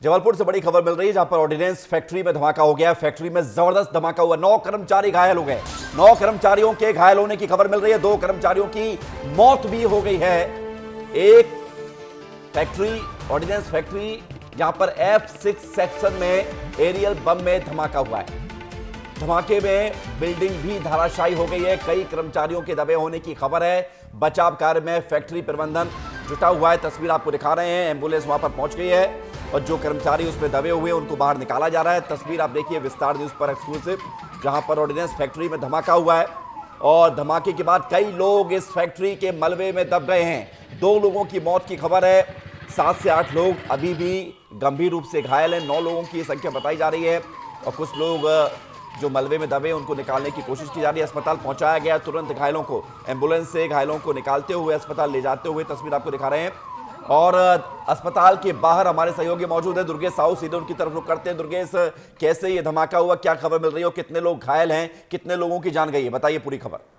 जबलपुर से बड़ी खबर मिल रही है, जहां पर ऑर्डिनेंस फैक्ट्री में धमाका हो गया। फैक्ट्री में जबरदस्त धमाका हुआ, 9 कर्मचारी घायल हो गए। 9 कर्मचारियों के घायल होने की खबर मिल रही है, 2 कर्मचारियों की मौत भी हो गई है। एक फैक्ट्री, ऑर्डिनेंस फैक्ट्री, जहां पर F6 सेक्शन में एरियल बम में धमाका हुआ है। धमाके में बिल्डिंग भी धराशायी हो गई है। कई कर्मचारियों के दबे होने की खबर है। बचाव कार्य में फैक्ट्री प्रबंधन जुटा हुआ है। तस्वीर आपको दिखा रहे हैं, एम्बुलेंस वहां पर पहुंच गई है और जो कर्मचारी उसमें दबे हुए हैं उनको बाहर निकाला जा रहा है। तस्वीर आप देखिए विस्तार न्यूज पर एक्सक्लूसिव, जहां पर ऑर्डिनेंस फैक्ट्री में धमाका हुआ है और धमाके के बाद कई लोग इस फैक्ट्री के मलबे में दब गए हैं। 2 लोगों की मौत की खबर है, 7 से 8 लोग अभी भी गंभीर रूप से घायल हैं। 9 लोगों की संख्या बताई जा रही है और कुछ लोग जो मलबे में दबे उनको निकालने की कोशिश की जा रही है। अस्पताल पहुंचाया गया, तुरंत घायलों को एम्बुलेंस से घायलों को निकालते हुए अस्पताल ले जाते हुए तस्वीर आपको दिखा रहे हैं। और अस्पताल के बाहर हमारे सहयोगी मौजूद है, दुर्गेश साहू, सीधे उनकी तरफ रुख करते हैं। दुर्गेश, कैसे ये धमाका हुआ, क्या खबर मिल रही है, कितने लोग घायल हैं, कितने लोगों की जान गई है, बताइए पूरी खबर।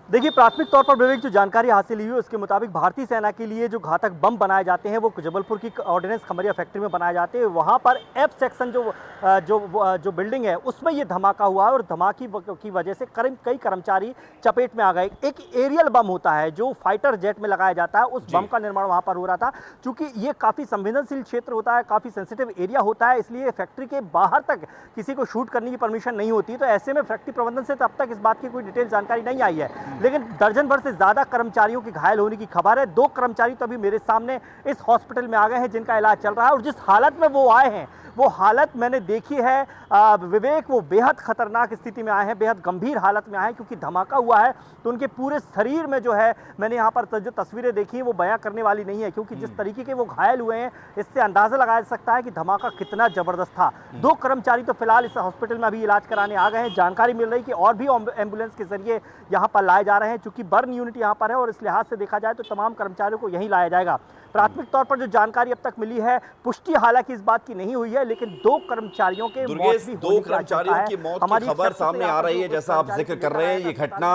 देखिए, प्राथमिक तौर पर विवेक जो जानकारी हासिल हुई है उसके मुताबिक भारतीय सेना के लिए जो घातक बम बनाए जाते हैं वो जबलपुर की ऑर्डिनेंस खमरिया फैक्ट्री में बनाए जाते हैं। वहाँ पर F सेक्शन जो बिल्डिंग है उसमें ये धमाका हुआ है और धमाके की वजह से कई कर्मचारी चपेट में आ गए। एक एरियल बम होता है जो फाइटर जेट में लगाया जाता है, उस बम का निर्माण वहाँ पर हो रहा था। चूंकि ये काफ़ी संवेदनशील क्षेत्र होता है, काफ़ी सेंसिटिव एरिया होता है, इसलिए फैक्ट्री के बाहर तक किसी को शूट करने की परमिशन नहीं होती। तो ऐसे में फैक्ट्री प्रबंधन से तब तक इस बात की कोई डिटेल जानकारी नहीं आई है, लेकिन दर्जन भर से ज्यादा कर्मचारियों के घायल होने की खबर है। 2 कर्मचारी तो अभी मेरे सामने इस हॉस्पिटल में आ गए हैं जिनका इलाज चल रहा है और जिस हालत में वो आए हैं वो हालत मैंने देखी है विवेक, वो बेहद खतरनाक स्थिति में आए हैं, बेहद गंभीर हालत में आए हैं। क्योंकि धमाका हुआ है तो उनके पूरे शरीर में जो है, मैंने यहाँ पर जो तस्वीरें देखी हैं वो बयां करने वाली नहीं है, क्योंकि जिस तरीके के वो घायल हुए हैं इससे अंदाजा लगाया जा सकता है कि धमाका कितना जबरदस्त था। 2 कर्मचारी तो फिलहाल इस हॉस्पिटल में अभी इलाज कराने आ गए हैं। जानकारी मिल रही है कि और भी एम्बुलेंस के जरिए यहाँ पर लाए जा रहे हैं, चूंकि बर्न यूनिट यहाँ पर है और इस लिहाज से देखा जाए तो तमाम कर्मचारियों को यहीं लाया जाएगा। प्राथमिक तौर पर जो जानकारी अब तक मिली है, पुष्टि हालांकि इस बात की नहीं हुई है, लेकिन 2 कर्मचारियों के दो कर्मचारियों की मौत की खबर सामने आ रही है। जैसा आप जिक्र कर रहे हैं, ये घटना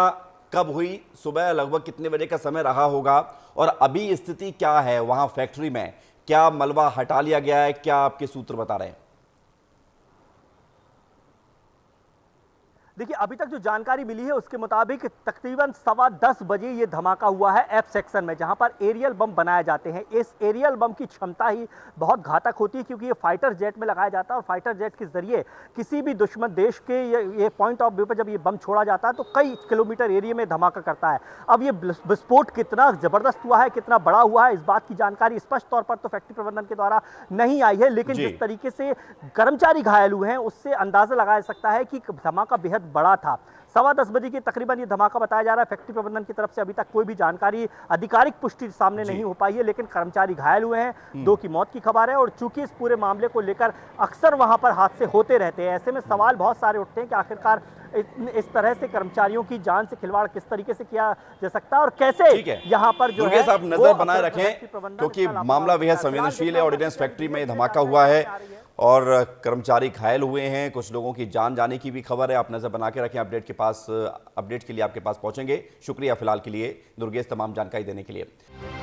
कब हुई, सुबह लगभग कितने बजे का समय रहा होगा और अभी स्थिति क्या है वहां फैक्ट्री में? क्या मलबा हटा लिया गया है, क्या आपके सूत्र बता रहे हैं? देखिए, अभी तक जो जानकारी मिली है उसके मुताबिक तकरीबन 10:15 बजे ये धमाका हुआ है F सेक्शन में, जहां पर एरियल बम बनाए जाते हैं। इस एरियल बम की क्षमता ही बहुत घातक होती है, क्योंकि ये फाइटर जेट में लगाया जाता है और फाइटर जेट के जरिए किसी भी दुश्मन देश के ये पॉइंट ऑफ व्यू पर जब ये बम छोड़ा जाता है तो कई किलोमीटर एरिया में धमाका करता है। अब ये विस्फोट कितना जबरदस्त हुआ है, कितना बड़ा हुआ है, इस बात की जानकारी स्पष्ट तौर पर तो फैक्ट्री प्रबंधन के द्वारा नहीं आई है, लेकिन जिस तरीके से कर्मचारी घायल हुए हैं उससे अंदाजा लगाया जा सकता है कि धमाका बेहद बड़ा था। 10:15 बजे की तकरीबन ये धमाका बताया जा रहा है। फैक्ट्री प्रबंधन की तरफ से अभी तक कोई भी जानकारी, आधिकारिक पुष्टि सामने नहीं हो पाई है, लेकिन कर्मचारी घायल हुए हैं, 2 की मौत की खबर है। और चूंकि इस पूरे मामले को लेकर अक्सर वहां पर हादसे होते रहते हैं, ऐसे में सवाल बहुत सारे उठते हैं कि आखिरकार इस तरह से कर्मचारियों की जान से खिलवाड़ किस तरीके से किया जा सकता है और कैसे यहाँ पर जो है आप नजर बनाए रखें, क्योंकि मामला बेहद संवेदनशील है। ऑर्डिनेंस फैक्ट्री में धमाका हुआ है और कर्मचारी घायल हुए हैं, कुछ लोगों की जान जाने की भी खबर है। आप नजर बना के रखें, अपडेट के लिए आपके पास पहुंचेंगे। शुक्रिया फिलहाल के लिए दुर्गेश, तमाम जानकारी देने के लिए।